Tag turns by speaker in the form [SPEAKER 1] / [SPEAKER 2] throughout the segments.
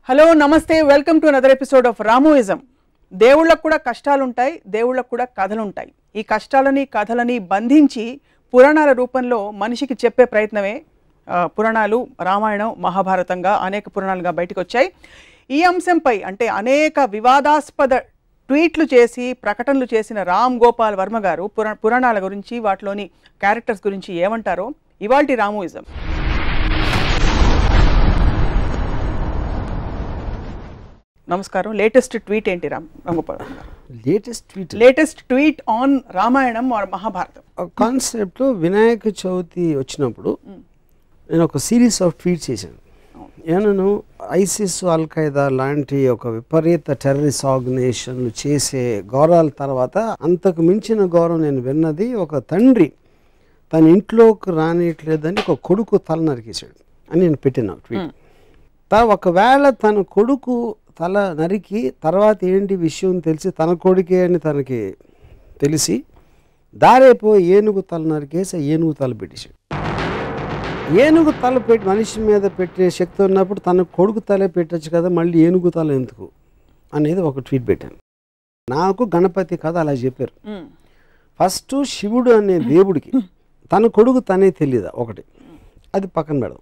[SPEAKER 1] Hello నమస్తే welcome to another episode of రామోయిజం. దేవుళ్ళకు కూడా కష్టాలు ఉంటాయి, దేవుళ్ళకు కూడా కథలు ఉంటాయి. ఈ కష్టాలని కథలని బంధించి పురాణాల రూపంలో మనిషికి చెప్పే ప్రయత్నమే పురాణాలు. రామాయణం, మహాభారతంగా అనేక పురాణాలుగా బయటకు వచ్చాయి. ఈ అంశంపై అంటే అనేక వివాదాస్పద ట్వీట్లు చేసి ప్రకటనలు చేసిన రామ్ గోపాల్ వర్మ గారు పురాణాల గురించి, వాటిలోని క్యారెక్టర్స్ గురించి ఏమంటారో ఇవాల్టి రామోయిజం. నమస్కారం. లేటెస్ట్ ట్వీట్ ఏంటి రామ్ గోపాల్ వర్మ గారు? Latest tweet on Ramayanam or Mahabharatam
[SPEAKER 2] కాన్సెప్ట్లో వినాయక చవితి వచ్చినప్పుడు నేను ఒక సిరీస్ ఆఫ్ ట్వీట్స్ చేశాను. ఏమన్నాను, ఐసిస్, అల్ ఖైదా లాంటి ఒక విపరీత టెర్రరిస్ట్ ఆర్గనైజేషన్లు చేసే గౌరవాల తర్వాత అంతకు మించిన గౌరవం నేను విన్నది, ఒక తండ్రి తన ఇంట్లోకి రానియట్లేదని ఒక కొడుకు తల నరికేశాడు అని నేను పెట్టిన ట్వీట్. ఒకవేళ తన కొడుకు తల నరికి తర్వాత ఏంటి విషయం తెలిసి తన కొడుకే అని తనకి తెలిసి దారేపో ఏనుగు తల నరికేసి ఏనుగు తల పెట్టేశాడు. ఏనుగు తల పెట్టి మనిషి మీద పెట్టే శక్తి ఉన్నప్పుడు తన కొడుకు తలే పెట్టచ్చు కదా, మళ్ళీ ఏనుగు తల ఎందుకు అనేది ఒక ట్వీట్ పెట్టాను. నాకు గణపతి కథ అలా చెప్పారు. ఫస్ట్ శివుడు అనే దేవుడికి తన కొడుకు తనే తెలియదా ఒకటి, అది పక్కన పెడదాం.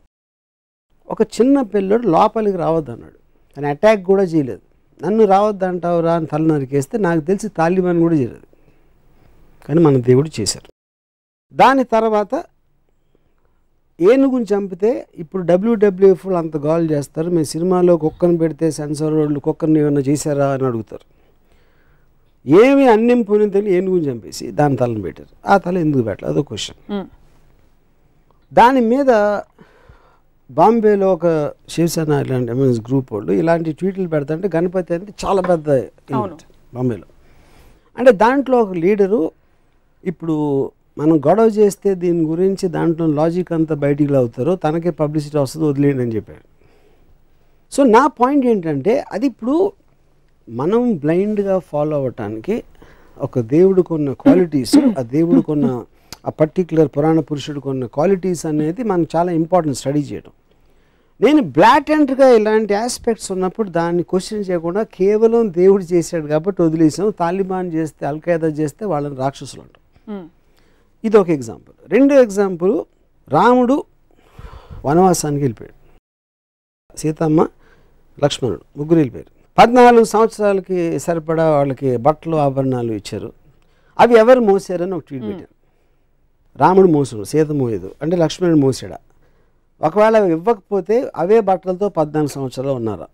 [SPEAKER 2] ఒక చిన్న పిల్లడు లోపలికి రావద్దు అన్నాడు, కానీ అటాక్ కూడా చేయలేదు. నన్ను రావద్దు అంటావురా అని తల నరికేస్తే నాకు తెలిసి తాలిబాన్ కూడా చేయలేదు, కానీ మన దేవుడు చేశారు. దాని తర్వాత ఏనుగుని చంపితే ఇప్పుడు WWF అంత గోల్ చేస్తారు, మేము సినిమాలో కుక్కను పెడితే సెన్సార్ వాళ్ళు కుక్కర్ని ఏమన్నా చేశారా అని అడుగుతారు. ఏమి అన్నింపుని తెలియని ఏనుగుని చంపేసి దాని తలను పెట్టారు. ఆ తల ఎందుకు పెట్టాలి అదో క్వశ్చన్. దాని మీద బాంబేలో ఒక శివసేన ఇలాంటి ఎంఎస్ గ్రూప్ వాళ్ళు ఇలాంటి ట్వీట్లు పెడతాంటే గణపతి అంటే చాలా పెద్ద బాంబేలో. అంటే దాంట్లో ఒక లీడరు ఇప్పుడు మనం గొడవ చేస్తే దీని గురించి దాంట్లో లాజిక్ అంతా బయటికి అవుతారో తనకే పబ్లిసిటీ వస్తుంది, వదిలేయండి అని చెప్పాడు. సో నా పాయింట్ ఏంటంటే అది ఇప్పుడు మనం బ్లైండ్గా ఫాలో అవ్వటానికి ఒక దేవుడికి ఉన్న క్వాలిటీస్, ఆ దేవుడికి ఉన్న ఆ పర్టిక్యులర్ పురాణ పురుషుడికి ఉన్న క్వాలిటీస్ అనేది మనకు చాలా ఇంపార్టెంట్ స్టడీ చేయడం. నేను బ్లాటెంట్గా ఇలాంటి ఆస్పెక్ట్స్ ఉన్నప్పుడు దాన్ని క్వశ్చన్ చేయకుండా కేవలం దేవుడు చేశాడు కాబట్టి వదిలేసాం, తాలిబాన్ చేస్తే, అల్ ఖైదా చేస్తే వాళ్ళని రాక్షసులు అంటాం. ఇది ఒక ఎగ్జాంపుల్. రెండో ఎగ్జాంపుల్, రాముడు వనవాసానికి వెళ్ళిపోయాడు, సీతమ్మ, లక్ష్మణుడు ముగ్గురు వెళ్ళిపోయారు. 14 సంవత్సరాలకి సరిపడా వాళ్ళకి బట్టలు ఆభరణాలు ఇచ్చారు. అవి ఎవరు మోసారని ఒక ట్వీట్ పెట్టారు. రాముడు మోసాడు, సీత మోయదు అంటే లక్ష్మణుడు మోసాడా? ఒకవేళ ఇవ్వకపోతే అవే బట్టలతో 14 సంవత్సరాలు ఉన్నారా?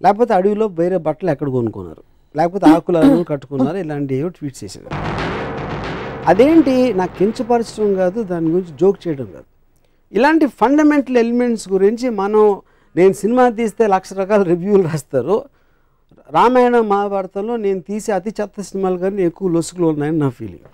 [SPEAKER 2] లేకపోతే అడవిలో వేరే బట్టలు ఎక్కడ కొనుక్కున్నారు? లేకపోతే ఆకులను కట్టుకున్నారు? ఇలాంటివి ట్వీట్స్ చేశారు. అదేంటి నాకు కించపరచడం కాదు, దాని గురించి జోక్ చేయడం కాదు. ఇలాంటి ఫండమెంటల్ ఎలిమెంట్స్ గురించి నేను సినిమా తీస్తే 1,00,000 రకాల రివ్యూలు రాస్తారు. రామాయణ మహాభారతంలో నేను తీసే అతి చెత్త సినిమాలు కానీ ఎక్కువ లొసుగులు ఉన్నాయని నా ఫీలింగ్.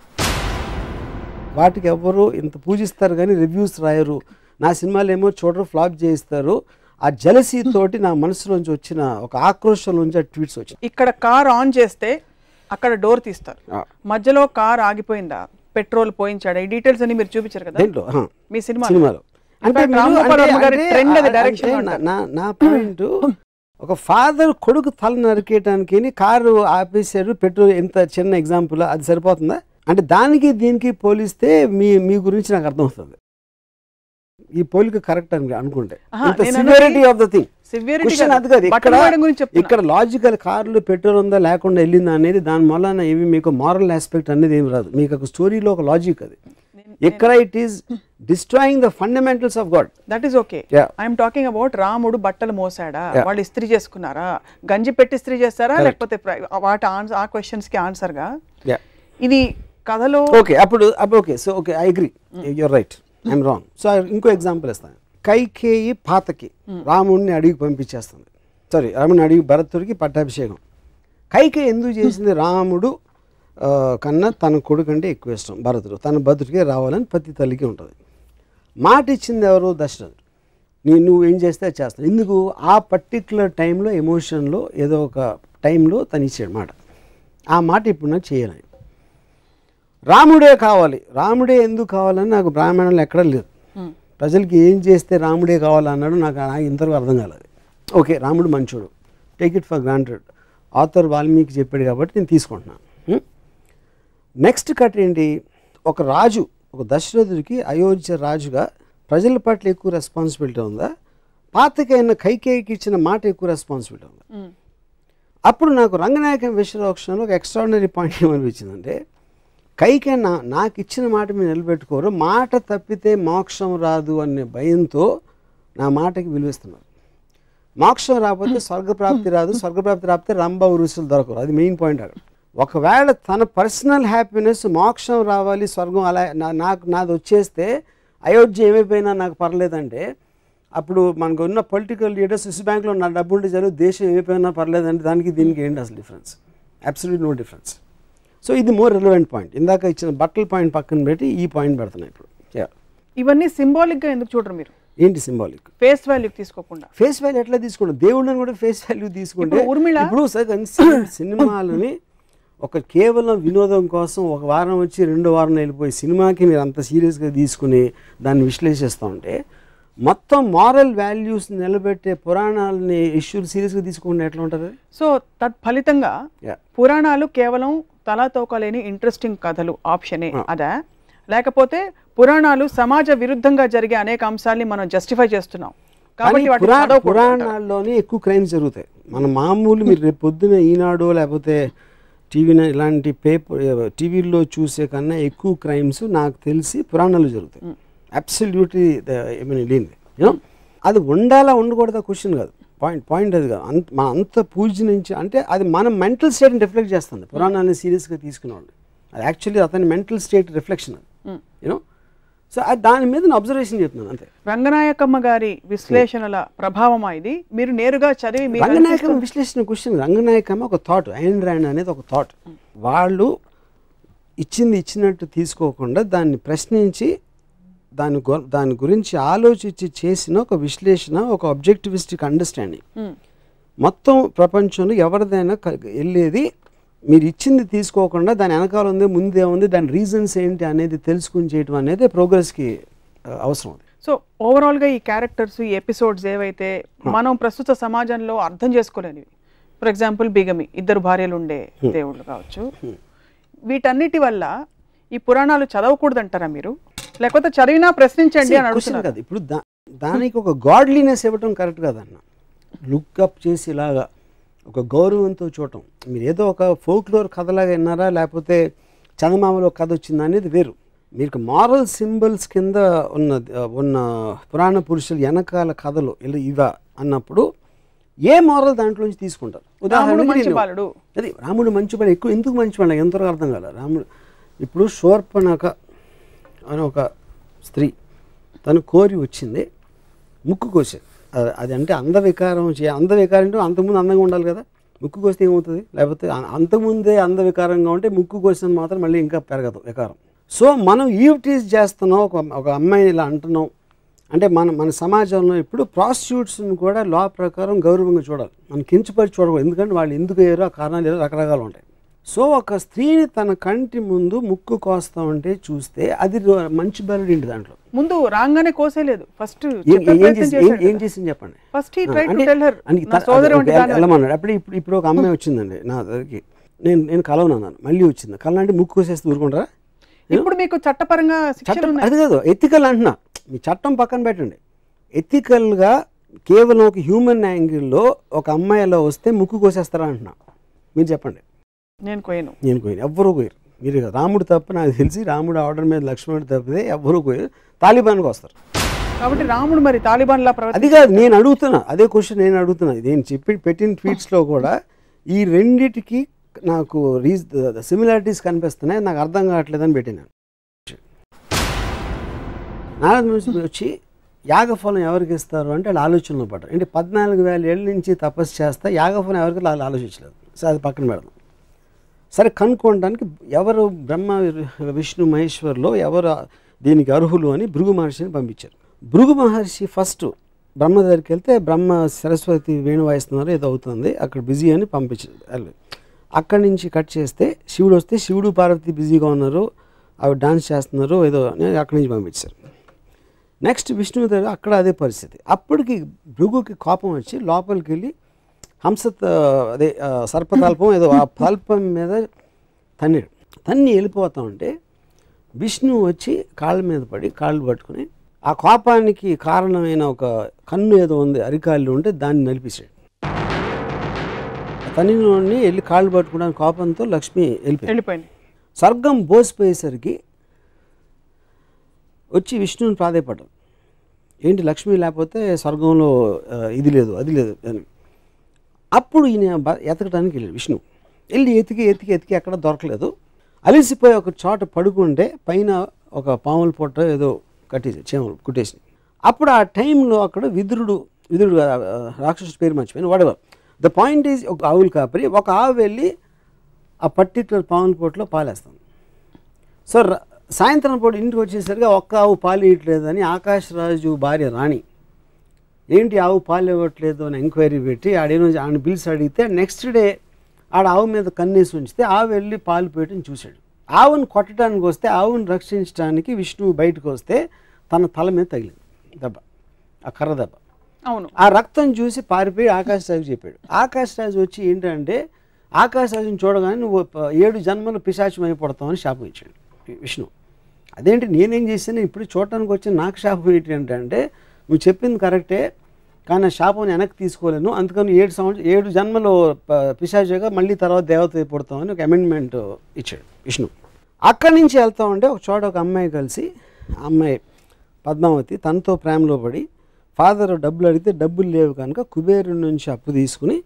[SPEAKER 2] వాటికి ఎవరు ఇంత పూజిస్తారు కానీ రివ్యూస్ రాయరు. నా సినిమాలు ఏమో చూడరు, ఫ్లాప్ చేయిస్తారు. ఆ జలసీ తోటి నా మనసులోంచి వచ్చిన ఒక ఆక్రోషం నుంచి ఆ ట్వీట్స్ వచ్చాయి.
[SPEAKER 1] ఇక్కడ కార్ ఆన్ చేస్తే అక్కడ డోర్ తీస్తారు, మధ్యలో కార్ ఆగిపోయిందా, పెట్రోల్ పోయించాడా, ఈ డీటెయిల్స్ అన్ని మీరు చూపించారు కదా మీ సినిమాలో.
[SPEAKER 2] అంటే నా పాయింట్, ఒక ఫాదర్ కొడుకు తల నరికేయటానికి కారు ఆపేశారు, పెట్రోల్, ఎంత చిన్న ఎగ్జాంపుల్, అది సరిపోతుందా? అంటే దానికి దీనికి పోలిస్తే మీ గురించి నాకు అర్థమవుతుంది. ఈ పోలిక కరెక్ట్ అని అనుకుంటే severity of the thing question అది కాదు. ఇక్కడ లాజికల్ కార్లు పెట్రోల్ ఉందా లేకుండా వెళ్ళిందా అనేది దాని వలన ఏమి మీకు మారల్ ఆస్పెక్ట్ అనేది ఏమి రాదు. మీకు ఒక స్టోరీలో ఒక లాజిక్ అది. ఇక్కడ it is destroying the fundamentals of God.
[SPEAKER 1] That is okay. I'm talking about రాముడు బట్టలు మోసాడా, వాళ్ళు ఇస్త్రీ చేసుకున్నారా, గంజి పెట్టి ఇస్త్రీ చేస్తారా, లేకపోతే వాటి ఆ క్వశ్చన్స్ కి ఆన్సర్ గా ఇది కథలో
[SPEAKER 2] ఓకే. అప్పుడు okay, so okay, I agree, you're right, I'm wrong. So ఇంకో ఎగ్జాంపుల్ ఇస్తాను. కైకేయి పాతకి రాముడిని అడిగి పంపించేస్తుంది, సారీ రాముడిని అడిగి భరతుడికి పట్టాభిషేకం. కైకేయి ఎందుకు చేసింది? రాముడు కన్నా తన కొడుకు అంటే ఎక్కువ ఇష్టం భరతుడు, తన భద్రుడికే రావాలని ప్రతి తల్లికి ఉంటుంది. మాట ఇచ్చింది ఎవరు? దశరథుడు. నువ్వు ఏం చేస్తే అది చేస్తాను. ఎందుకు? ఆ పర్టిక్యులర్ టైంలో ఎమోషన్లో ఏదో ఒక టైంలో తను ఇచ్చాడు మాట. ఆ మాట ఇప్పుడు నాకు చేయాలని. రాముడే కావాలి, రాముడే ఎందుకు కావాలని నాకు బ్రాహ్మణులు ఎక్కడా లేదు. ప్రజలకి ఏం చేస్తే రాముడే కావాలన్నాడు నాకు ఇంతవరకు అర్థం కాలేదు. ఓకే రాముడు మంచోడు, take it for granted, author Valmiki చెప్పాడు కాబట్టి నేను తీసుకుంటున్నాను. నెక్స్ట్ కట్ ఏంటి, ఒక రాజు, ఒక దశరథుడికి అయోధ్య రాజుగా ప్రజల పట్ల ఎక్కువ రెస్పాన్సిబిలిటీ ఉందా, పాతకైన కైకేయికి ఇచ్చిన మాట ఎక్కువ రెస్పాన్సిబిలిటీ ఉందా? అప్పుడు నాకు రంగనాయకం విశ్వరోక్షణలో ఒక ఎక్స్ట్రాడినరీ పాయింట్ ఏమనిపించిందంటే, కైకేయి నాకు ఇచ్చిన మాట మీరు నిలబెట్టుకోరు, మాట తప్పితే మోక్షం రాదు అనే భయంతో నా మాటకి విలువిస్తున్నారు. మోక్షం రాకపోతే స్వర్గప్రాప్తి రాదు, స్వర్గప్రాప్తి రాకపోతే రంభ ఉరుసులు దొరకరు. అది మెయిన్ పాయింట్ అక్కడ. ఒకవేళ తన పర్సనల్ హ్యాపీనెస్ మోక్షం రావాలి, స్వర్గం అలా నాది వచ్చేస్తే అయోధ్య ఏమైపోయినా నాకు పర్లేదంటే, అప్పుడు మనకు ఉన్న పొలిటికల్ లీడర్స్ స్విస్ బ్యాంక్లో నా డబ్బు ఉంటే చదువు దేశం ఏమైపోయినా పర్లేదంటే దానికి దీనికి ఏంటి అసలు difference? Absolute no difference. So ఇది మోర్ రిలవెంట్ పాయింట్. ఇందాక ఇచ్చిన బట్టల పాయింట్ పక్కన పెట్టి ఈ పాయింట్ పెడుతున్నాయి ఇప్పుడు.
[SPEAKER 1] ఇవన్నీ సింబాలిక్గా ఎందుకు చూడరు మీరు?
[SPEAKER 2] ఏంటి సింబాలిక్?
[SPEAKER 1] ఫేస్ వాల్యూ తీసుకోకుండా.
[SPEAKER 2] ఫేస్ వాల్యూ ఎట్లా తీసుకుంటాం? దేవుళ్ళని కూడా ఫేస్ వాల్యూ తీసుకుంటే ఇప్పుడు సినిమాలని ఒక కేవలం వినోదం కోసం ఒక వారం వచ్చి 2వ వారం వెళ్ళిపోయి సినిమాకి మీరు అంత సీరియస్గా తీసుకుని దాన్ని విశ్లేషిస్తూ ఉంటే, మొత్తం మారల్ వాల్యూస్ నిలబెట్టే పురాణాలని ఇష్యూలు సీరియస్గా తీసుకుంటే ఎట్లా ఉంటుంది? సో
[SPEAKER 1] తత్ఫలితంగా పురాణాలు కేవలం తలాతోకలేని ఇంట్రెస్టింగ్ కథలు ఆప్షనే అదా, లేకపోతే పురాణాలు సమాజ విరుద్ధంగా జరిగే అనేక అంశాలని మనం జస్టిఫై చేస్తున్నాం కాబట్టి
[SPEAKER 2] పురాణాల్లోనే ఎక్కువ క్రైమ్స్ జరుగుతాయి. మన మామూలు మీరు రేపు పొద్దున ఈనాడు లేకపోతే ఇలాంటి టీవీల్లో చూసే కన్నా ఎక్కువ క్రైమ్స్ నాకు తెలిసి పురాణాలు జరుగుతాయి. అబ్సల్యూట్లీ లేనిది. యూనో అది ఉండాలా ఉండకూడదా క్వశ్చన్ కాదు, పాయింట్ అది కాదు. మన అంత పూజ నుంచి అంటే అది మన మెంటల్ స్టేట్ని రిఫ్లెక్ట్ చేస్తుంది. పురాణాన్ని సీరియస్గా తీసుకునేవాళ్ళు అది యాక్చువల్లీ అతని మెంటల్ స్టేట్ రిఫ్లెక్షన్ అది. యూనో సో దాని మీద నేను అబ్జర్వేషన్ చెప్తున్నాను అంతే.
[SPEAKER 1] రంగనాయకమ్మ గారి విశ్లేషణల ప్రభావమా ఇది? మీరు నేరుగా చదివి
[SPEAKER 2] రంగనాయకమ్మ విశ్లేషణ క్వశ్చన్, రంగనాయకమ్మ ఒక థాట్, ఐన్ ర్యాండ్ అనేది ఒక థాట్. వాళ్ళు ఇచ్చినట్టు తీసుకోకుండా దాన్ని ప్రశ్నించి దాని గురించి ఆలోచించి చేసిన ఒక విశ్లేషణ, ఒక ఆబ్జెక్టివిస్టిక్ అండర్స్టాండింగ్. మొత్తం ప్రపంచంలో ఎవరిదైనా వెళ్ళేది మీరు ఇచ్చింది తీసుకోకుండా దాని వెనకాల ఉంది, ముందే ఉంది, దాని రీజన్స్ ఏంటి అనేది తెలుసుకుని చేయటం అనేది ప్రోగ్రెస్కి అవసరం.
[SPEAKER 1] సో ఓవరాల్గా ఈ క్యారెక్టర్స్, ఈ ఎపిసోడ్స్ ఏవైతే మనం ప్రస్తుత సమాజంలో అర్థం చేసుకోలేనివి, ఫర్ ఎగ్జాంపుల్ బిగమి, 2 భార్యలు ఉండే దేవుళ్ళు కావచ్చు, వీటన్నిటి వల్ల ఈ పురాణాలు చదవకూడదంటారా మీరు? లేకపోతే చదివినా ప్రశ్నించండి అని అడుగుతున్నారు
[SPEAKER 2] కదా. ఇప్పుడు దానికి ఒక గాడ్లీనెస్ ఇవ్వటం కరెక్ట్ కదన్న. లుక్అప్ చేసి ఇలాగా ఒక గౌరవంతో చూడటం. మీరు ఏదో ఒక ఫోక్లోర్ కథలాగా విన్నారా, లేకపోతే చందమామలో కథ వచ్చిందా అనేది వేరు. మీకు మారల్ సింబల్స్ కింద ఉన్న పురాణ పురుషులు వెనకాల కథలు ఇవా అన్నప్పుడు ఏ మారల్ దాంట్లోంచి తీసుకుంటారు? ఉదాహరణకి అది రాముడు మంచివాడు, ఎక్కువ ఎందుకు మంచివాడు ఎంతవరకు అర్థం కాదు. రాముడు ఇప్పుడు శూర్పణఖ అని ఒక స్త్రీ తను కోరి వచ్చింది, ముక్కు కోసేది. అది అంటే అందవికారం అంటే అంతకుముందు అందంగా ఉండాలి కదా, ముక్కు కోస్తే ఏమవుతుంది? లేకపోతే అంతకుముందే అందవికారంగా ఉంటే ముక్కు కోసిన మాత్రం మళ్ళీ ఇంకా పెరగదు వికారం. సో మనం ఈవ్టీజ్ చేస్తున్నాం, ఒక అమ్మాయిని ఇలా అంటున్నాం అంటే మన సమాజంలో ఇప్పుడు ప్రాస్టిట్యూట్స్ని కూడా లా ప్రకారం గౌరవంగా చూడాలి, మనం కించపరిచి చూడకూడదు. ఎందుకంటే వాళ్ళు ఎందుకు అయ్యారో ఆ కారణాలు ఏదో రకరకాలు ఉంటాయి. సో ఒక స్త్రీని తన కంటి ముందు ముక్కు కోస్తా ఉంటే చూస్తే అది మంచి బెలడ్ ఏంటి? దాంట్లో
[SPEAKER 1] ముందు రాగానే కోసేలేదు, ఫస్ట్
[SPEAKER 2] ఏం చేసింది చెప్పండి.
[SPEAKER 1] వెళ్ళమన్నాడు.
[SPEAKER 2] అప్పుడు ఇప్పుడు ఒక అమ్మాయి వచ్చిందండి నా దగ్గరికి, నేను కలవనన్నాను, మళ్ళీ వచ్చింది కలంటే ముక్కు కోసేస్తే ఊరుకుంటారా?
[SPEAKER 1] ఇప్పుడు మీకు చట్టపరంగా
[SPEAKER 2] అది కాదు, ఎథికల్ అంటున్నా. మీ చట్టం పక్కన పెట్టండి, ఎథికల్గా కేవలం ఒక హ్యూమన్ యాంగిల్లో ఒక అమ్మాయి అలా వస్తే ముక్కు కోసేస్తారా అంటున్నా. మీరు చెప్పండి.
[SPEAKER 1] నేను కోయను,
[SPEAKER 2] ఎవ్వరూ కోయరు. మీరు రాముడు తప్ప నాకు తెలిసి రాముడు ఆర్డర్ మీద లక్ష్మణుడు తప్పితే ఎవ్వరూ కోయరు. తాలిబాన్కి వస్తారు
[SPEAKER 1] కాబట్టి రాముడు మరి తాలిబాన్ లా
[SPEAKER 2] అది కాదు నేను అడుగుతున్నా, అదే క్వశ్చన్ నేను అడుగుతున్నా. నేను పెట్టిన ట్వీట్స్లో కూడా ఈ రెండిటికి నాకు సిమిలారిటీస్ కనిపిస్తున్నాయి, నాకు అర్థం కావట్లేదని పెట్టినాను. నారద మహర్షి వచ్చి యాగఫలం ఎవరికి ఇస్తారు అంటే వాళ్ళు ఆలోచనలో పడ్డారు. అంటే 14,000 ఏళ్ళ నుంచి తపస్సు చేస్తా యాగఫలం ఎవరికి వాళ్ళు ఆలోచించలేదు. సో అది పక్కన పెడదాం. సరే కనుక్కోవడానికి ఎవరు బ్రహ్మ విష్ణు మహేశ్వర్లో ఎవరు దీనికి అర్హులు అని భృగు మహర్షిని పంపించారు. భృగు మహర్షి ఫస్ట్ బ్రహ్మ దగ్గరికి వెళ్తే బ్రహ్మ సరస్వతి వేణు వాయిస్తున్నారు ఏదో అవుతుంది అక్కడ బిజీ అని పంపించారు. అక్కడి నుంచి కట్ చేస్తే శివుడు వస్తే శివుడు పార్వతి బిజీగా ఉన్నారు, అవి డాన్స్ చేస్తున్నారు ఏదో అని అక్కడి నుంచి పంపించారు. నెక్స్ట్ విష్ణువు దగ్గర అక్కడ అదే పరిస్థితి. అప్పటికి భృగుకి కోపం వచ్చి లోపలికి వెళ్ళి అదే సర్పతల్పం ఏదో ఆ తల్పం మీద తన్ని వెళ్ళిపోతా ఉంటే విష్ణువు వచ్చి కాళ్ళ మీద పడి కాళ్ళు పట్టుకుని ఆ కోపానికి కారణమైన ఒక కన్ను ఏదో ఉంది అరికాళ్ళు ఉంటే దాన్ని నలిపేశాడు. తన్నిలోని వెళ్ళి కాళ్ళు పట్టుకోవడానికి కోపంతో లక్ష్మి వెళ్ళిపోయింది. స్వర్గం బోసిపోయేసరికి వచ్చి విష్ణువుని ప్రాధేయపడ్డాడు. ఏంటి లక్ష్మి లేకపోతే స్వర్గంలో ఇది లేదు అది లేదు అని. అప్పుడు ఈయన ఎతకడానికి వెళ్ళాడు విష్ణువు. వెళ్ళి ఎతికి ఎక్కడ దొరకలేదు. అలిసిపోయి ఒక చోట పడుకుంటే పైన ఒక పాముల పొట్ట ఏదో కట్టేసి చేమలు కుట్టేసి. అప్పుడు ఆ టైంలో అక్కడ విదురుడు రాక్షసుడి పేరు మర్చిపోయింది వాడెవర్. ద పాయింట్ ఈజ్ ఒక ఆవులు కాపరి ఒక ఆవు వెళ్ళి ఆ పర్టిక్యులర్ పాముల పొట్టలో పాలేస్తాను. సో సాయంత్రం పూట ఇంటికి వచ్చేసరికి ఒక్క ఆవు పాలు ఇవ్వట్లేదని ఆకాశరాజు భార్య రాణి ఏంటి ఆవు పాలు ఇవ్వట్లేదు అని ఎంక్వైరీ పెట్టి ఆడేమో పిలిచి అడిగితే నెక్స్ట్ డే ఆడ ఆవు మీద కన్నేసి ఉంచితే ఆవు వెళ్ళి పాలు పెట్టని చూశాడు. ఆవును కొట్టడానికి వస్తే ఆవును రక్షించడానికి విష్ణువు బయటకు వస్తే తన తల మీద తగిలింది దెబ్బ, ఆ కర్ర దెబ్బ.
[SPEAKER 1] అవును.
[SPEAKER 2] ఆ రక్తం చూసి పారిపోయి ఆకాశరాజు చెప్పాడు. ఆకాశరాజు వచ్చి ఏంటంటే ఆకాశరాజుని చూడగానే నువ్వు 7 జన్మలు పిశాచం అయిపోతావని శాపం ఇచ్చాడు విష్ణువు. అదేంటి నేనేం చేశాను ఇప్పుడు చూడటానికి వచ్చి నాకు శాపం ఏంటి అంటే నువ్వు చెప్పింది కరెక్టే కానీ శాపం వెనక్కి తీసుకోలేను అందుకని 7 జన్మలు పిశాచిగా మళ్ళీ తర్వాత దేవత అయిపోతామని ఒక అమెండ్మెంట్ ఇచ్చాడు విష్ణు. అక్కడి నుంచి వెళ్తా ఉంటే ఒక చోట ఒక అమ్మాయి కలిసి అమ్మాయి పద్మావతి తనతో ప్రేమలో పడి ఫాదర్ డబ్బులు అడిగితే డబ్బులు లేవు కనుక కుబేరుడి నుంచి అప్పు తీసుకుని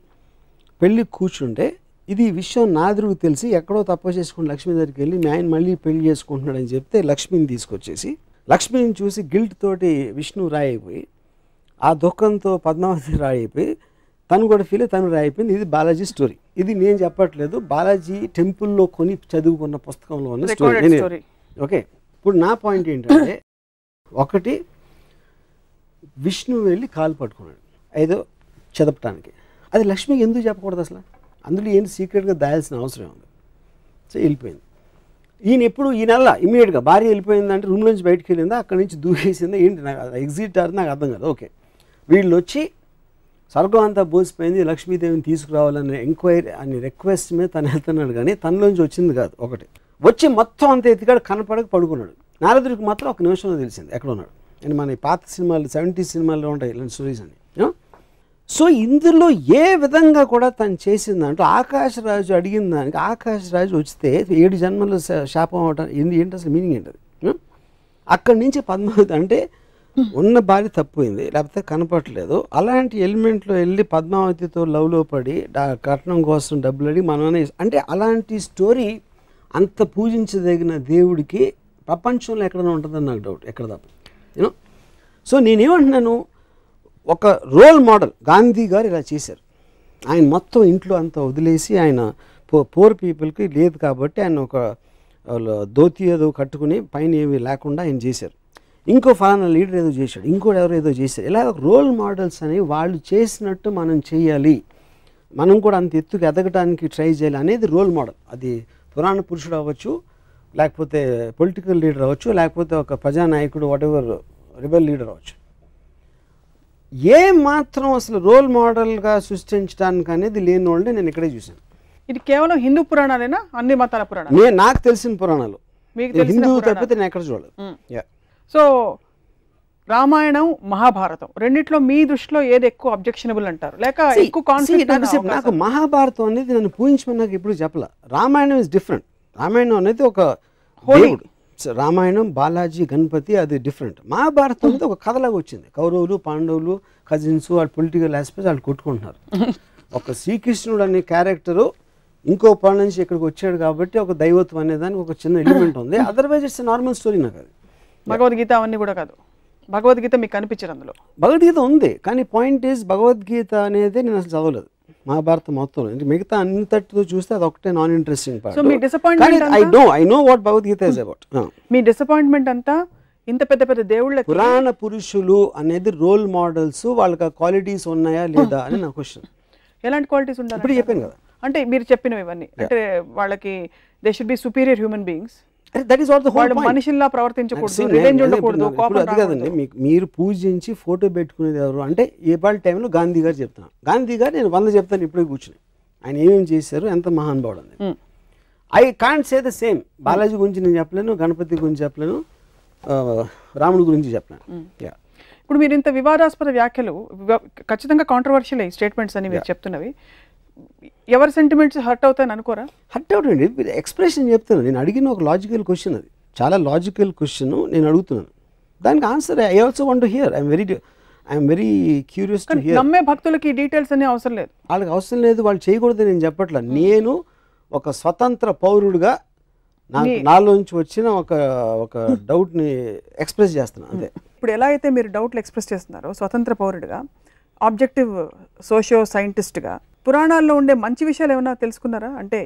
[SPEAKER 2] పెళ్ళి కూర్చుంటే ఇది విషయం నాదురుకు తెలిసి ఎక్కడో తప్పు చేసుకుని లక్ష్మి దగ్గరికి వెళ్ళి ఆయన మళ్ళీ పెళ్లి చేసుకుంటున్నాడని చెప్తే లక్ష్మిని తీసుకొచ్చేసి లక్ష్మిని చూసి గిల్ట్ తోటి విష్ణు రాయిపోయి ఆ దుఃఖంతో పద్మావతి రాయిపోయి తను కూడా ఫీల్ తను రాయిపోయింది. ఇది బాలాజీ స్టోరీ. ఇది నేను చెప్పట్లేదు, బాలాజీ టెంపుల్లో కొని చదువుకున్న పుస్తకంలో ఉన్న స్టోరీ. ఓకే, ఇప్పుడు నా పాయింట్ ఏంటంటే ఒకటి విష్ణు వెళ్ళి కాలు పట్టుకున్నాడు ఏదో చదపటానికి. అది లక్ష్మికి ఎందుకు చెప్పకూడదు అసలు? అందులో ఏంటి సీక్రెట్గా దాయాల్సిన అవసరం ఉంది. సో వెళ్ళిపోయింది. ఈయన ఎప్పుడు ఈ నెల ఇమీడియట్గా భార్య వెళ్ళిపోయిందంటే రూమ్ నుంచి బయటకు వెళ్ళిందా అక్కడి నుంచి దూకేసిందా ఏంటి నాకు ఎగ్జిట్ అది నాకు అర్థం కాదు. ఓకే, వీళ్ళు వచ్చి స్వర్గం అంతా బోసిపోయింది లక్ష్మీదేవిని తీసుకురావాలనే ఎంక్వైరీ అని రిక్వెస్ట్ మీద తను వెళ్తున్నాడు కానీ తనలోంచి వచ్చింది కాదు. ఒకటి వచ్చి మొత్తం అంత ఎత్తికాడు కనపడక పడుకున్నాడు. నారదుడికి మాత్రం ఒక నిమిషంలో తెలిసింది ఎక్కడ ఉన్నాడు. అండ్ మన పాత సినిమాలు 70s సినిమాల్లో ఉంటాయి ఇలాంటి స్టోరీస్ అని. సో ఇందులో ఏ విధంగా కూడా తను చేసిందంటూ ఆకాశరాజు అడిగిన దానికి ఆకాశరాజు వస్తే 7 జన్మలు శాపం అవటం ఏంటి అసలు మీనింగ్ ఏంటది? అక్కడి నుంచి పద్మావతి అంటే ఉన్న భార్య తప్పిపోయింది లేకపోతే కనపడలేదు అలాంటి ఎలిమెంట్లో వెళ్ళి పద్మావతితో లవ్లో పడి కట్నం కోసం డబ్బులు అడిగి మనమనే అంటే అలాంటి స్టోరీ అంత పూజించదగిన దేవుడికి ప్రపంచంలో ఎక్కడైనా ఉంటుందని నాకు డౌట్. ఎక్కడ తప్ప యూనో. సో నేనేమంటున్నాను, ఒక రోల్ మోడల్ గాంధీ గారు ఇలా చేశారు. ఆయన మొత్తం ఇంట్లో అంతా వదిలేసి ఆయన పూర్ పీపుల్కి లేదు కాబట్టి ఆయన ఒక ధోతి ఏదో కట్టుకుని పైన ఏమీ లేకుండా ఆయన చేశారు. ఇంకో ఫలానా లీడర్ ఏదో చేశాడు, ఇంకోటి ఎవరో ఏదో చేశారు. ఇలా రోల్ మోడల్స్ అనేవి వాళ్ళు చేసినట్టు మనం చేయాలి, మనం కూడా అంత ఎత్తుకు ఎదగడానికి ట్రై చేయాలి అనేది రోల్ మోడల్. అది పురాణ పురుషుడు అవ్వచ్చు, లేకపోతే పొలిటికల్ లీడర్ అవ్వచ్చు, లేకపోతే ఒక ప్రజానాయకుడు వాటెవర్ రిబెల్ లీడర్ అవ్వచ్చు. ఏ మాత్రం అసలు రోల్ మోడల్గా సృష్టించడానికి అనేది లేని వాళ్ళని నేను ఇక్కడే చూశాను.
[SPEAKER 1] ఇది కేవలం హిందూ పురాణాలేనా అన్ని మతాల పురాణాలు?
[SPEAKER 2] నాకు తెలిసిన పురాణాలు హిందూ తప్పితే నేను ఎక్కడ చూడలేదు.
[SPEAKER 1] సో రామాయణం మహాభారతం రెండిట్లో మీ దృష్టిలో ఏది ఎక్కువ అబ్జెక్షనబుల్ అంటారు లేక ఎక్కువ కాన్ఫ్లిక్ట్?
[SPEAKER 2] నాకు మహాభారతం అనేది నన్ను పూజించమని నాకు ఎప్పుడు చెప్పలే. Ramayanam is different. రామాయణం అనేది ఒక దేవుడు, రామాయణం బాలాజీ గణపతి అది డిఫరెంట్. మహాభారతం అనేది ఒక కథలాగా వచ్చింది. కౌరవులు పాండవులు కజిన్స్ వాళ్ళు పొలిటికల్ ఆస్పెక్ట్స్ వాళ్ళు కొట్టుకుంటున్నారు. ఒక శ్రీకృష్ణుడు అనే క్యారెక్టరు ఇంకో పాల నుంచి ఇక్కడికి వచ్చాడు కాబట్టి ఒక దైవత్వం అనేదానికి ఒక చిన్న ఎలిమెంట్ ఉంది. Otherwise it's normal story. నాకు అది
[SPEAKER 1] భగవద్గీత అవన్నీ కూడా కాదు. భగవద్గీత మీకు కనిపించదు అందులో? భగవద్గీత
[SPEAKER 2] ఉంది కానీ పాయింట్ ఈజ్ భగవద్గీత అనేది నేను అసలు చదవలేదు మహాభారతం మొత్తం. మిగతా అంతటితో చూస్తే అది ఒకటే non interesting part.
[SPEAKER 1] So me disappointment
[SPEAKER 2] I know what Bhagavad Gita is about.
[SPEAKER 1] Me disappointment అంతా ఇంత పెద్ద పెద్ద దేవుళ్ళ
[SPEAKER 2] పురాణ పురుషులు అనేది రోల్ మోడల్స్ వాళ్ళకి ఆ క్వాలిటీస్ ఉన్నాయా లేదా అని నా క్వశ్చన్.
[SPEAKER 1] ఎలాంటి క్వాలిటీస్ ఉండాలి?
[SPEAKER 2] ఇప్పుడు చెప్పాను కదా.
[SPEAKER 1] అంటే మీరు చెప్పినవి ఇవన్నీ అంటే వాళ్ళకి they should be superior human beings,
[SPEAKER 2] that is what the whole
[SPEAKER 1] వాళ్ళు
[SPEAKER 2] పాయింట్.
[SPEAKER 1] మనిషిలా ప్రవర్తించకూడదు, రివెంజ్ ఉండకూడదు, కోపం
[SPEAKER 2] అది కదండి మీరు పూజించి ఫోటో పెట్టుకునేది ఎవరు అంటే ఏ పాటి టైంలో గాంధీ గారు చెప్తున్నాను. గాంధీ గారు నేను 100 చెప్తాను ఇప్పుడే కూర్చుని, ఆయన ఏమేమి చేశారు, ఎంత మహానుభావుడు అని. I can't say the same. Balaji గురించి నేను చెప్పలేను, గణపతి గురించి చెప్పలేను, రాముడి గురించి చెప్పలేను.
[SPEAKER 1] ఇప్పుడు మీరు ఇంత వివాదాస్పద వ్యాఖ్యలు, ఖచ్చితంగా కాంట్రవర్షియల్ స్టేట్మెంట్స్ అని మీరు చెప్తున్నవి, ఎవరి సెంటిమెంట్స్ హర్ట్ అవుతాయని అనుకోరా?
[SPEAKER 2] హర్ట్ అవుతుంది ఎక్స్ప్రెషన్ చెప్తాను. నేను అడిగిన ఒక లాజికల్ క్వశ్చన్, అది చాలా లాజికల్ క్వశ్చన్ నేను అడుగుతున్నాను, దానికి answer I also want to hear. I'm very curious to hear.
[SPEAKER 1] నమ్మే భక్తులకి డీటెయిల్స్ అనే అవసరం లేదు,
[SPEAKER 2] వాళ్ళకి అవసరం లేదు, వాళ్ళు చేయకూడదు నేను చెప్పట్లేదు. నేను ఒక స్వతంత్ర పౌరుడుగా నాలోంచి వచ్చిన ఒక డౌట్ని ఎక్స్ప్రెస్ చేస్తున్నాను అంతే.
[SPEAKER 1] ఇప్పుడు ఎలా అయితే మీరు డౌట్లు ఎక్స్ప్రెస్ చేస్తున్నారో స్వతంత్ర పౌరుడిగా, ఆబ్జెక్టివ్ సోషియో సైంటిస్ట్గా, పురాణాల్లో ఉండే మంచి విషయాలు ఏమైనా తెలుసుకున్నారా? అంటే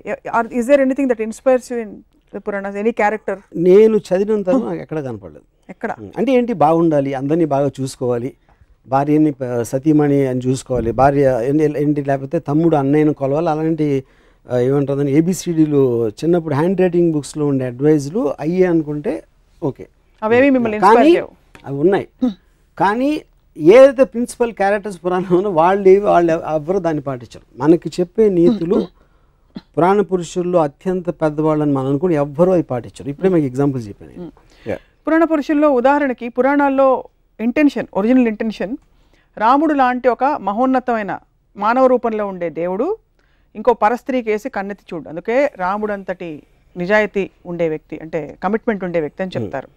[SPEAKER 1] is there anything that inspires you in the Puranas, any character?
[SPEAKER 2] నేను చదివినంత నాకు ఎక్కడ కనపడలేదు.
[SPEAKER 1] ఎక్కడ
[SPEAKER 2] అంటే ఏంటి, బాగుండాలి, అందరినీ బాగా చూసుకోవాలి, భార్యని సతీమణి అని చూసుకోవాలి, భార్య ఏంటి లేకపోతే తమ్ముడు అన్నయ్యను కొలవాలి, అలాంటి ఏమంటుందని ఏబిసిడీలు చిన్నప్పుడు హ్యాండ్ రైటింగ్ బుక్స్లో ఉండే అడ్వైజ్లు అయ్యే అనుకుంటే ఓకే,
[SPEAKER 1] అవేవి మిమ్మల్ని
[SPEAKER 2] కానీ అవి ఉన్నాయి. కానీ ఏదైతే ప్రిన్సిపల్ క్యారెక్టర్స్ పురాణంలో వాళ్ళు ఎవ్వరు దాన్ని పాటించరు. మనకి చెప్పే నీతులు పురాణ పురుషుల్లో అత్యంత పెద్దవాళ్ళని మనం అనుకుని ఎవ్వరూ అవి పాటించరు. ఇప్పుడే మీకు ఎగ్జాంపుల్స్ చెప్పాను.
[SPEAKER 1] పురాణ పురుషుల్లో ఉదాహరణకి, పురాణాల్లో ఇంటెన్షన్, ఒరిజినల్ ఇంటెన్షన్, రాముడు లాంటి ఒక మహోన్నతమైన మానవ రూపంలో ఉండే దేవుడు ఇంకో పరస్త్రీకి వేసి కన్నెత్తి చూడు, అందుకే రాముడు అంతటి నిజాయితీ ఉండే వ్యక్తి, అంటే కమిట్మెంట్ ఉండే వ్యక్తి అని చెప్తారు.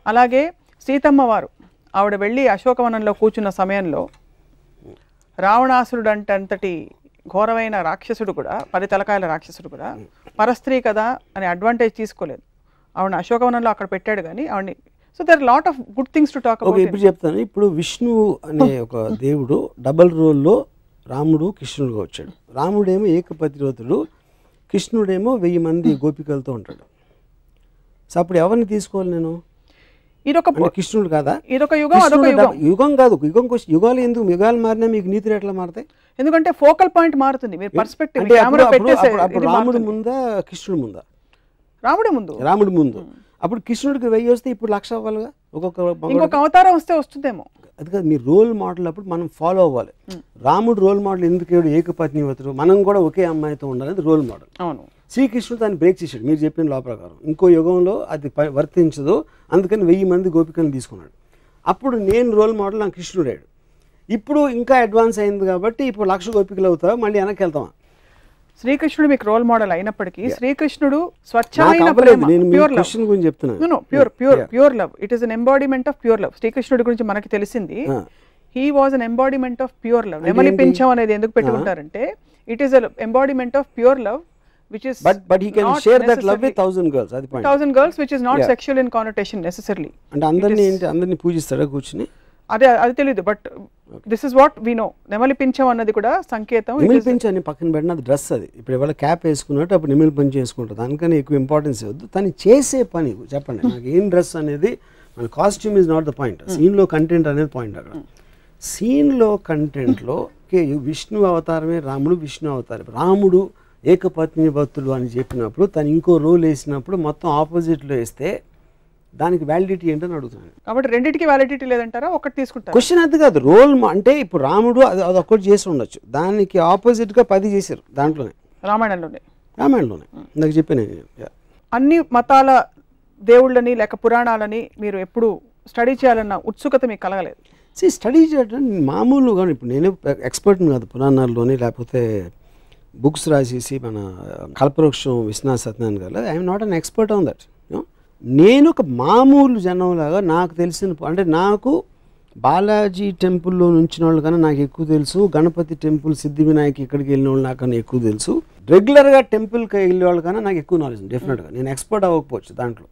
[SPEAKER 1] అలాగే సీతమ్మ వారు, ఆవిడ వెళ్ళి అశోకవనంలో కూర్చున్న సమయంలో రావణాసురుడు అంతటి ఘోరమైన రాక్షసుడు కూడా, 10 తలకాయల రాక్షసుడు కూడా పరస్త్రీ కదా అని అడ్వాంటేజ్ తీసుకోలేదు. ఆవిడ అశోకవనంలో అక్కడ పెట్టాడు కానీ ఆవిడని. So there lot of good things to talk about.
[SPEAKER 2] ఇప్పుడు చెప్తాను. ఇప్పుడు విష్ణువు అనే ఒక దేవుడు డబల్ రోల్లో రాముడు కృష్ణుడుగా వచ్చాడు. రాముడేమో ఏకపతివ్రతుడు, కృష్ణుడేమో 1000 మంది గోపికలతో ఉంటాడు. సో అప్పుడు ఎవరిని తీసుకోవాలి నేను?
[SPEAKER 1] ఇదొక
[SPEAKER 2] కృష్ణుడు కాదా?
[SPEAKER 1] ఇదొక యుగం, అదొక యుగం.
[SPEAKER 2] యుగం కాదు, యుగం యుగాలు ఎందుకు? యుగాలు మారినా మీకు నీతులు ఎట్లా మారుతాయి?
[SPEAKER 1] ఎందుకంటే ఫోకల్ పాయింట్ మారుతుంది, మీరు పర్స్పెక్టివ్.
[SPEAKER 2] అప్పుడు రాముడు ముందా కృష్ణుడు ముందా?
[SPEAKER 1] రాముడి ముందు.
[SPEAKER 2] రాముడి ముందు. అప్పుడు కృష్ణుడికి 1000 వస్తే ఇప్పుడు 1,00,000 అవ్వాలిగా.
[SPEAKER 1] ఇంకొక అవతారం వస్తే వస్తుందేమో.
[SPEAKER 2] అది కాదు, మీ రోల్ మోడల్ అప్పుడు మనం ఫాలో అవ్వాలి. రాముడు రోల్ మోడల్ ఎందుకు ఏకపత్నివ్రతుడు, మనం కూడా ఒకే అమ్మాయితో ఉండాలి రోల్ మోడల్.
[SPEAKER 1] అవును,
[SPEAKER 2] శ్రీకృష్ణుడు దాన్ని బ్రేక్ చేశాడు మీరు చెప్పిన లా ప్రకారం. ఇంకో యుగంలో అది వర్తించదు, అందుకని 1000 మంది గోపికలను తీసుకున్నాడు. అప్పుడు నేను రోల్ మోడల్, నాకు కృష్ణుడాడు. ఇప్పుడు ఇంకా అడ్వాన్స్ అయింది కాబట్టి ఇప్పుడు 1,00,000 గోపికలు అవుతావు, మళ్ళీ వెనక్కి వెళ్తామా?
[SPEAKER 1] శ్రీకృష్ణుడు మీకు రోల్ మోడల్ అయినప్పటికీ, శ్రీకృష్ణుడు స్వచ్ఛమైన ప్రేమ, ప్యూర్ లవ్ గురించి చెప్తున్నాను. Pure love, it is an embodiment of pure love. శ్రీకృష్ణుడి గురించి మనకి తెలిసింది, he was an embodiment of pure love. నెమలి పింఛం అనేది ఎందుకు పెట్టుకుంటారంటే, it is an embodiment of pure love, which is
[SPEAKER 2] but he can share that love with 1,000 girls. Adi point.
[SPEAKER 1] 1,000 girls, which is not sexual in connotation necessarily.
[SPEAKER 2] And andarni పూజిస్తాడా కూర్చుని?
[SPEAKER 1] అది తెలియదు, but this is what we know. నెమలి పింఛం అన్నది కూడా సంకేతం.
[SPEAKER 2] నెమలి పింఛం అని పక్కన పెట్టిన అది డ్రెస్, అది ఇప్పుడు ఇవాళ క్యాప్ వేసుకున్నట్టు అప్పుడు నెమలి పింఛం వేసుకుంటారు, దానికని ఎక్కువ ఇంపార్టెన్స్ ఇవ్వద్దు. తను చేసే పని చెప్పండి నాకు, ఏం డ్రెస్ అనేది మన costume is not the point, సీన్లో కంటెంట్ అనేది పాయింట్. అక్కడ సీన్లో కంటెంట్లో విష్ణు అవతారమే రాముడు, విష్ణు అవతారం. రాముడు ఏకపత్ని భక్తుడు అని చెప్పినప్పుడు తను ఇంకో రోల్ వేసినప్పుడు మొత్తం ఆపోజిట్లో వేస్తే దానికి వ్యాలిడిటీ ఏంటని అడుగుతున్నాను.
[SPEAKER 1] కాబట్టి రెండింటికి వ్యాలిడిటీ లేదంటారా? ఒకటి తీసుకుంటారు.
[SPEAKER 2] క్వశ్చన్ అది కాదు, రోల్ అంటే ఇప్పుడు రాముడు అది ఒక్కటి చేసి ఉండొచ్చు, దానికి ఆపోజిట్గా 10 చేశారు దాంట్లోనే, రామాయణంలోనే నాకు చెప్పాను.
[SPEAKER 1] అన్ని మతాల దేవుళ్ళని లేక పురాణాలని మీరు ఎప్పుడు స్టడీ చేయాలన్న ఉత్సుకత మీకు కలగలేదు?
[SPEAKER 2] స్టడీ చేయడం మామూలుగా, ఇప్పుడు నేనే ఎక్స్పర్ట్ని కాదు పురాణాల్లోని, లేకపోతే బుక్స్ రాసేసి మన కల్పవృక్షం విశ్వనాథ్ సత్యనారాయణ గారు, I'm not an expert on that. నేను ఒక మామూలు జనంలాగా నాకు తెలిసిన, అంటే నాకు బాలాజీ టెంపుల్లో నుంచిన వాళ్ళు కన్నా నాకు ఎక్కువ తెలుసు, గణపతి టెంపుల్, సిద్ధి వినాయక్ ఇక్కడికి వెళ్ళిన వాళ్ళు నాకన్నా ఎక్కువ తెలుసు, రెగ్యులర్గా టెంపుల్కి వెళ్ళే వాళ్ళు కన్నా నాకు ఎక్కువ నాలెడ్జ్ డెఫినెట్గా. నేను ఎక్స్పర్ట్ అవ్వకపోవచ్చు దాంట్లో,